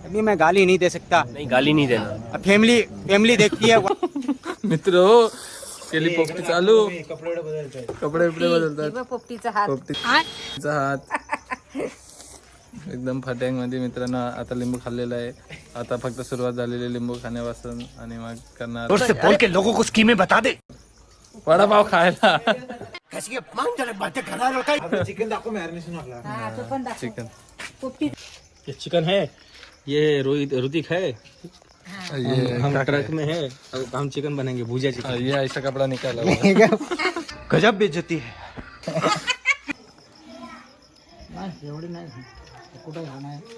अभी मैं गाली नहीं दे सकता. नहीं गाली नहीं देना. फॅमिली देखती है. मित्र केली पोपटी चालू. कपडे बदलतात. पोपटीचा हात. पोपटीचा हात एकदम फटँग मध्ये. मित्रांनो आता लिंबू खाल्लेला आहे. आता फक्त सुरुवात झालेली लिंबू खाण्यापासून आणि मग करणार बोल के लोगों को स्कीमें बता दे. वडापाव खायला. चिकन दाखव मॅरिनेशन आपला. चिकन ये चिकन है, ये ऋतिक है, हम ट्रक में है, अब हम चिकन बनेंगे भुजिया चिकन. ये ऐसा कपडा निकाला. गजब बेइज्जती है.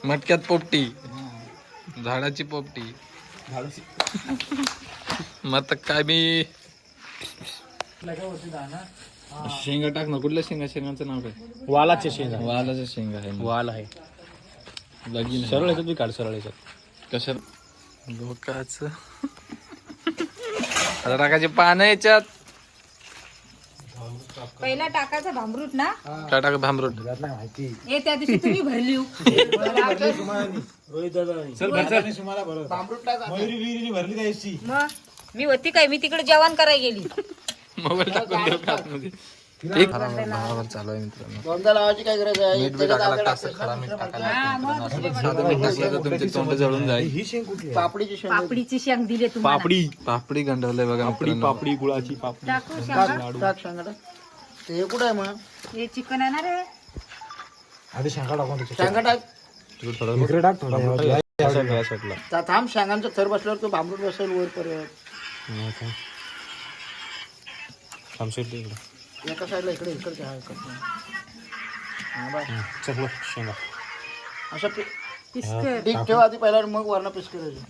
मटक्यात पोपटी. झाडाची पोपटी. मग काय मी शेंगा टाक ना. कुठल्या शेंगाचं नाव काय? वालाचे शेंगा. वालाच्या शेंगा आहे. वाल आहे. लगीन सरळ याच्यात बी काढ. सरळ याच्यात कशा लोकाच आता टाकायचे पानं याच्यात. पहिला टाकायचा भांबरूट ना. काय टाक भांबरूट. हे त्या दिवशी तुम्ही भरली. मग मी होती काय, मी तिकडे जेवण करायला गेली. मोबाईल टाकून देऊ का आतमध्ये? एक बरोबर चालू आहे मित्रांनो. मीठ बी टाकायला लागतं. असं खरा मीठ टाकायला लागतं. साधं मीठ टाकलं तर तुमचे तोंड जळून जाईल. पापडीची शेंग दिली तुम्हाला. पापडी गंडवलंय बघा मित्रांनो. पापडी गुळाची पापडी. टाकू शेंगा. ते कुठं आहे मग? हे चिकन येणार आहे. आधी शेंगा टाकून शेंगा टाक. इकडे टाक थोडा. थांब, शेंगांचा थर बसल्यावर तो भांबरूट बसेल वर परत. एका साईडला इकडे इकडच्या शेंगा असं पिस्कर डीप ठेवा आधी पहिला, मग वरनं पीस करायचं.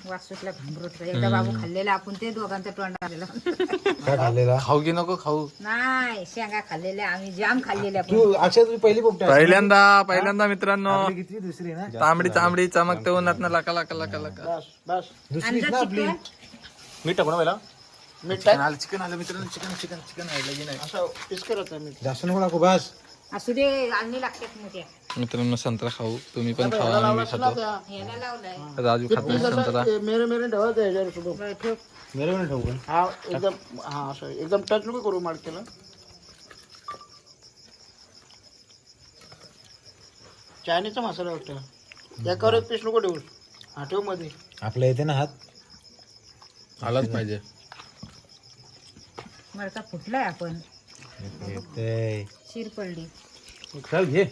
वासूतला भांबरूट एकदा बाबू खाल्लेला आपण, ते दोघांचा तोंड आलेला. काय खाल्लेला? खाऊ की नको खाऊ. नाही शेंगा खाल्लेल्या आम्ही, जाम खाल्लेल्या. तू अक्षय तुझी पहिली पोपटी आहे. पहिल्यांदा मित्रांनो. किती दुसरी ना? तांबडी चमकते उन्हात ना. लका बस बस. दुसरीच ना आपली. मीठ टाकू ना पहिला. मीठ टाक. चिकन आलं मित्रांनो. चिकन आहे. असं पीस करायचं मीठ. जास्त नको टाकू बस. असू दे, आणणी लागतात मोठ्या. मित्रांनो संत्रा खाऊ. तुम्ही पण खावा. ह्याला आम्ही लावायचं ना खातो. त्या. ह्याला लावलंय. राजू खातो पीस संत्रा. असं मेरे ठेवायचं ह्याच्यावर सुद्धा. बरं, ठेव. मेरे पण ठेवू. हा एकदम, हा असं एकदम टच नको करू माडकेला. चायनीजचा मसाला वाटतं. त्याच्यावर एक पीस नको ठेवू. हा ठेव मध्ये. आपल्या येते ना हात. आलाच पाहिजे. मरका फुटलाय आपण. येते. शिर पडली. चल घे.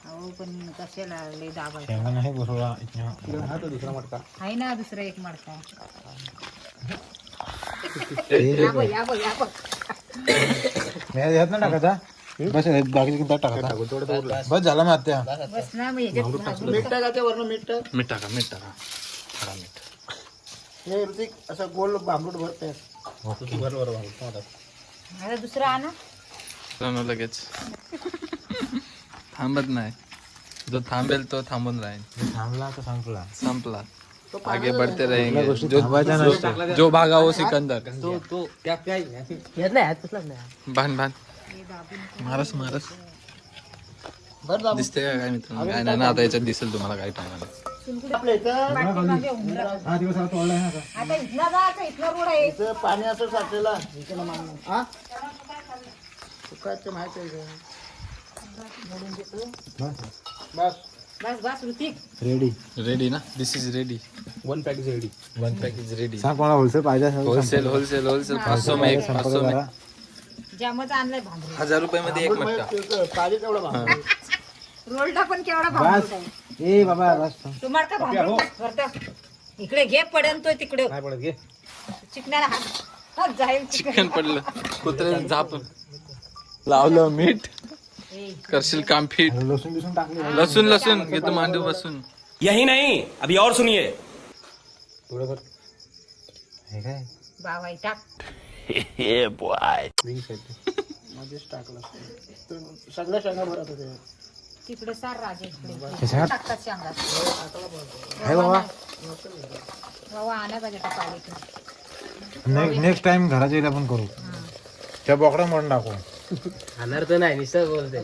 अहो पण कशाला लय दाबायचं. शेंगा नाही बरोबर. हा तो दुसरा मटका. आहे ना दुसरा एक मडका. हे या बघ. मी ह्यात ना टाकायचा. बस बाकीचे किती टाकायचा. बस झाला मग आत्या. बस ना मग ह्याच्यात भाजून. मीठ टाका ते वरनं मीठ टाक. मीठ टाका. खरा मीठ. हे ऋतिक असं गोल भांबरूट भरते. आता दुसरा आणा. मित्रांनो लगेच थांबत नाही. जो थांबेल तो थांबून राहील. थांबला तर संपला. आगे बढ़ते रहेंगे. जो भागा वो सिकंदर. भान मारस. भर दाबून. दिसते काय मित्रांनो? काय नाही ना. आता याच्यात दिसेल तुम्हाला काय टायमाला. आपल्या इथं पाठीमागे उंबरा. हा दिवस आता तोडलाय ना. आता इथला जायचं, इथला रोड आहे. इथं पाणी असं साचलेलं इकडं मागणं. हा काय ते माहिती आहे का? बस बस ऋतिक. रेडी ना. This is ready. One pack is ready. One pack is ready. सांग कोणाला होलसेल पाहिजे असेल. होलसेल 500 में एक. 500 में जामच आणलाय भांबरूट. 1000 रुपये मध्ये एक मटका. पाणी तेवढं भांबरूट. रोलटा पण केवढा भांबरूट आहे. ए बाबा बस. तू मडका भांबरूट भरता. इकडे घे, पडेल तो तिकडे. नाही पडत घे. चिकनाला हात जाईल. चिकन पडलं. कुत्र्याचं झाप लावलं. मीठ करशील काम फिट. लसूण बिसून टाकले. लसूण घेतो मांडू बसून. यही नहीं, अभी और सुनिए. थोडंफार हे काय बाबाई टाक. मध्येच टाकलं. सगळ्या शेंगा भरत होते. तिकडे सार राजे इकडे कशात? टाकतात शेंगा. हे बाबा. बाबा आणा पाहिजे त्या पालीकडे. नेक्स्ट टाइम घराच्या वेळेला आपण करू. त्या बोकडा म्हणून टाकू. खाणार तर नाही निसर्ग बोलते.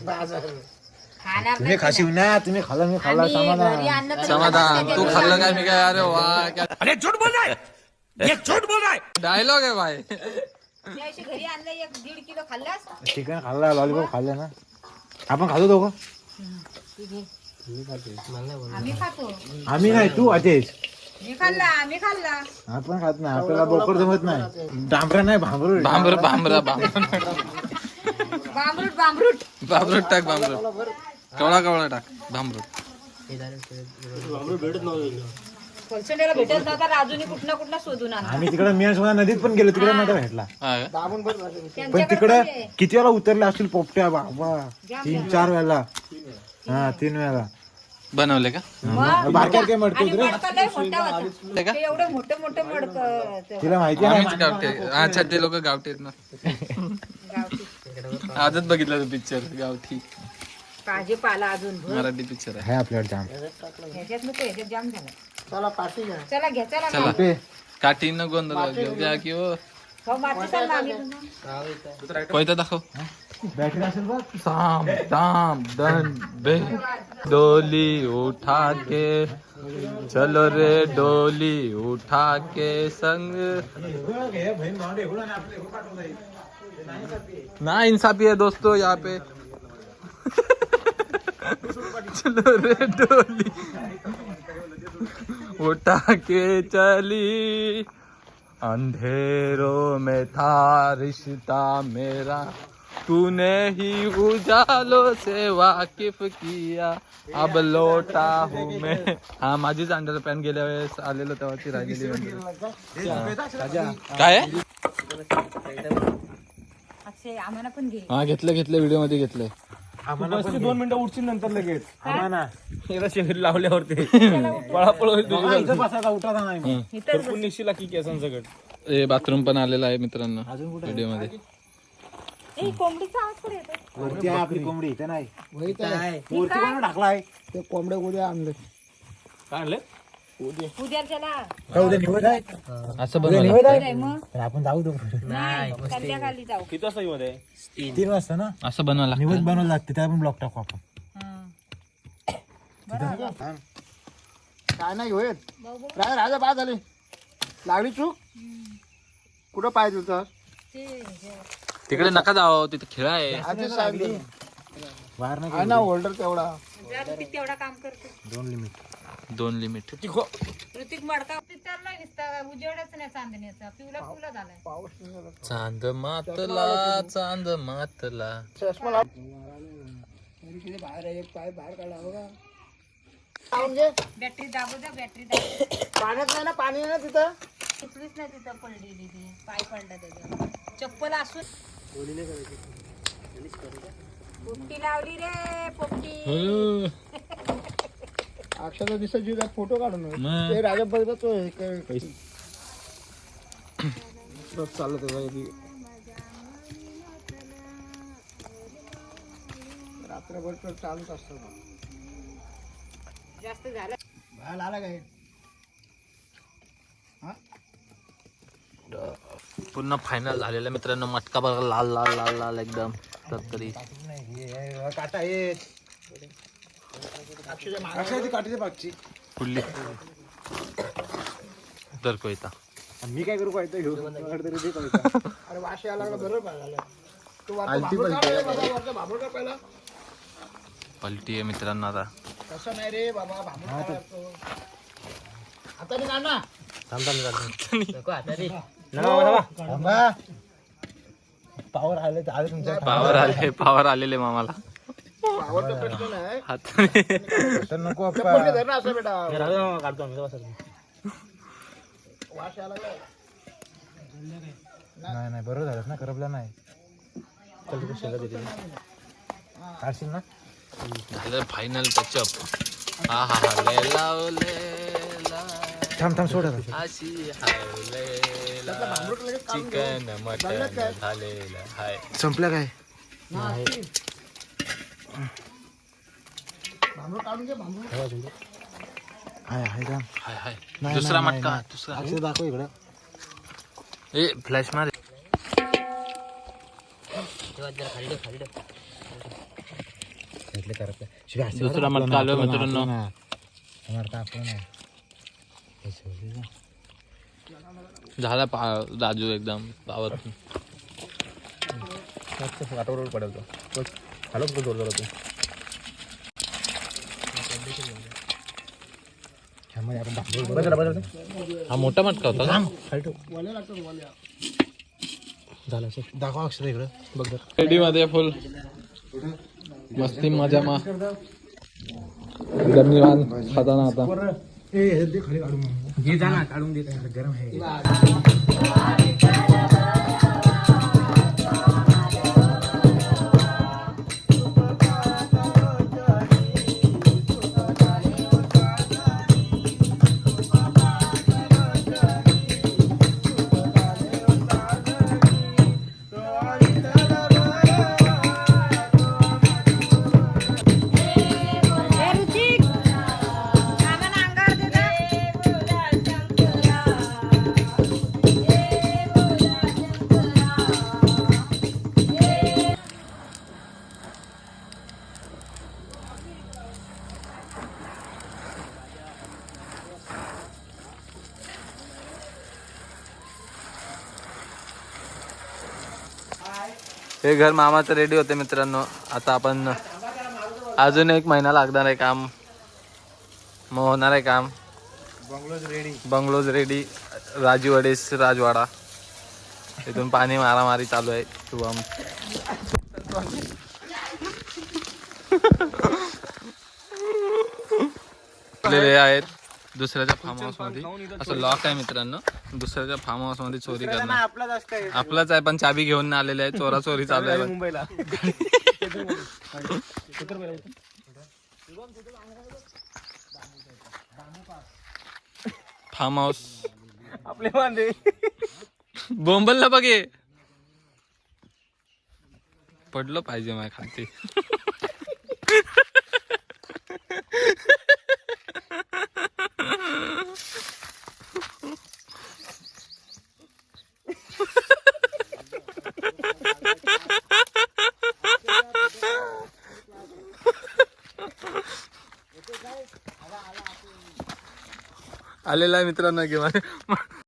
खाणार तुम्ही खाशीव ना, तुम्ही खाल्ला मी खाल्ला आम्ही घरी समाधान. आणलं तरी समाधान तू खाल्लं काय मी काय अरे वा क्या अरे झूठ बोल रहा है, ये झूठ बोल रहा है. डायलॉग आहे भाई. त्या दिवशी घरी आणलं 1-1.5 किलो खाल्लास. चिकन खाल्ला, लॉलीपॉप खाल्लं ना. आपण खातो दोघं. आम्ही खातो. आम्ही नाही, तू अजेश. आम्ही खाल्ला. आपण खात नाही, आपल्याला बोकड जमत नाही. डांबरा नाही, भांबरू. बांबर बांबरा बामरूट. बांबरूट टाक बांबरूट. कवळा टाक बांबरूट. कोलसंडेला भेटत नव्हता, राजूने कुठनं शोधून आणला. आम्ही तिकडे मियासोबत नदीत पण गेलो, तिकडे नव्हता भेटला. हा का? पण त्यांच्याकडे तिकडे पण आहे. किती वेळा उतरले असतील पोपट्या बाबा. 3-4 वेळा. हा 3 वेळा. बनवले का मग बारक्या मडके आणि होते रे. मडकं लय मोठा होता. ते का? ते एवढे मोठे मडकं. तिला माहिती आहे आम्हीच गावठी आहे. अच्छा ते लोक गावठी आहेत ना. आजच बघितला तो पिक्चर गावठी भाजीपाला अजून भर. मराठी पिक्चर आहे. आहे आपल्याकडे जाम. ह्याच्यात नको, ह्याच्यात जाम झाला. चला पाठी घ्या. चला घ्या, चला चला पे. काठीनं गोंधळ घ्या की हो. हो, माती सांग ना आम्ही. कोयता दाखव. बॅटरी असेल बघ. साम दाम दन बे डोली उठा के चलो रे डोली उठा के संग ना इंसाफी है दोस्तों यहाँ पे. चलो रे डोली उठा के चली अंधेरों में था रिश्ता मेरा तूने ही उजालों से वाकिफ किया अब लौटा हूँ मैं. हा माझीच अंडर पॅन्ट गेल्या वेळेस आलेलो तेव्हा ती राहिलेली काय आहे? अक्षय आम्हाला पण घे. हा घेतलं व्हिडिओ मध्ये घेतलंय. आम्हाला पण 2 मिनिटं उठशील नंतर लगेच आम्हाला. एकदा शहरी लावल्यावर ते पळापळ होईल तुझी. हा, इथं बसायला उठायचा नाही मग. भरपूर निघशील की केसांसकट. हे बाथरूम पण आलेलं आहे मित्रांनो व्हिडिओ मध्ये. ए, कोंबडीचा आवाज कुठे येतो? वरती आहे आपली कोंबडी, इथं नाही. वहीत आहे. वरती कोण टाकलाय? ते कोंबड्या उद्या आणले. काय आणलं? उद्याच्याला काय उद्या निवड आहे? असं बनवलं नाही मग तर आपण जाऊ दो. नाही, संध्याकाळी जाऊ. किती वाजता मध्ये 3 वाजता ना असं बनवलं निवड बनवलं लागते, त्या पण ब्लॉक टाकू आपण. हं. काय नाही होत. राजा बाद झाली. लागली चूक. कुठं पाहिजे तर तिकडे नका जाओ तिथे खेळ आहे. आधी सांगली. बाहेर नाही आहे ना होल्डर तेवढा. ऋतिक तेवढा काम करतो. 2 लिमिट. ऋतिक मडका पितरला नुसता उजेडच नाही चांदण्याचा, पिवला झालाय. चांद मातला चष्मा लाव. बाहेर एक पाय बाहेर काढा बघा. लावून घे. बॅटरी दाबू द्या, बॅटरी दाबू. पाण्यात नाही ना, पाणी आहे ना तिथं. इथलीच नाही तिथं पडलेली ती, पाय पडला त्याच्यावर. चप्पल असून पोपटी लावली रे, पोपटी. अक्षरशः दिसत जीव फोटो काढून ते राजा बघतोय चालत रात्रभर चालूच असतो. जास्त झालं. बाहेर आला काय पूर्ण फायनल झालेलं मित्रांनो. मटका बघा लाल लाल लाल लाल एकदम तरतरी. काटा येत. अक्षय ती काठी पागची. फुडली तर कोयता. मी काय करू पाहिजे घेऊ. अरे वाशी आला बरोबर पाहिला. तू भांबूड का पहिला पलटी आहे मित्रांनो आता. तसं नाही रे बाबा. भांबूड आता मी काढ ना. पावर आले तुमच्या पावर आलेले मामाला. आवडता प्रश्न नाही. हाताने तर नको ते पोरगे धर ना असं बेटा. वाशी आला काय नाही बरोबर झालं ना, करपला नाही. काढशील ना. झालं फायनल टचअप. हा हा हा ले लाव ले ला थांब सोड. अशी हावलेला चिकन मटन झालेलं हाय. संपलं काय? भांबूड काढून घे. भांबूड हाय थांब. हाय हाय. नाही, दुसरा नाही, मटका नाही. दुसरा. अक्षय दाखव इकडं. ए फ्लॅश मार. दुसरा मटका आलो मित्रांनो. झाला राजू एकदम पावत. वाटावर पडेल तो खालो जोर जोर तू हा मोठा मटका होता का? झालं दाखवा अक्षर इकडं बघ जरा. रेडी मध्ये फुल मस्ती मजा मा गरमीवान खाताना आता. घे जा ना काढून दे गरम आहे. हे घर मामाचं रेडी होते मित्रांनो. आता आपण अजून 1 महिना लागणार आहे काम, मग होणार आहे काम. Bungalows ready. राजवाडेस राजवाडा. इथून पाणी मारामारी चालू आहे. शुभम आहेत दुसऱ्याच्या फार्म हाऊस मध्ये. असं लॉक आहे मित्रांनो. दुसऱ्याच्या फार्म हाऊस मध्ये चोरी करणं आपलाच आहे, पण चाबी घेऊन नाही आलेले आहे. चोरा चोरी चालू आहे मुंबईला. फार्म हाऊस आपले वांदे बोंबलला बघे पडलं पाहिजे माझ्या खाती. आलेला आहे मित्रांनो घेऊन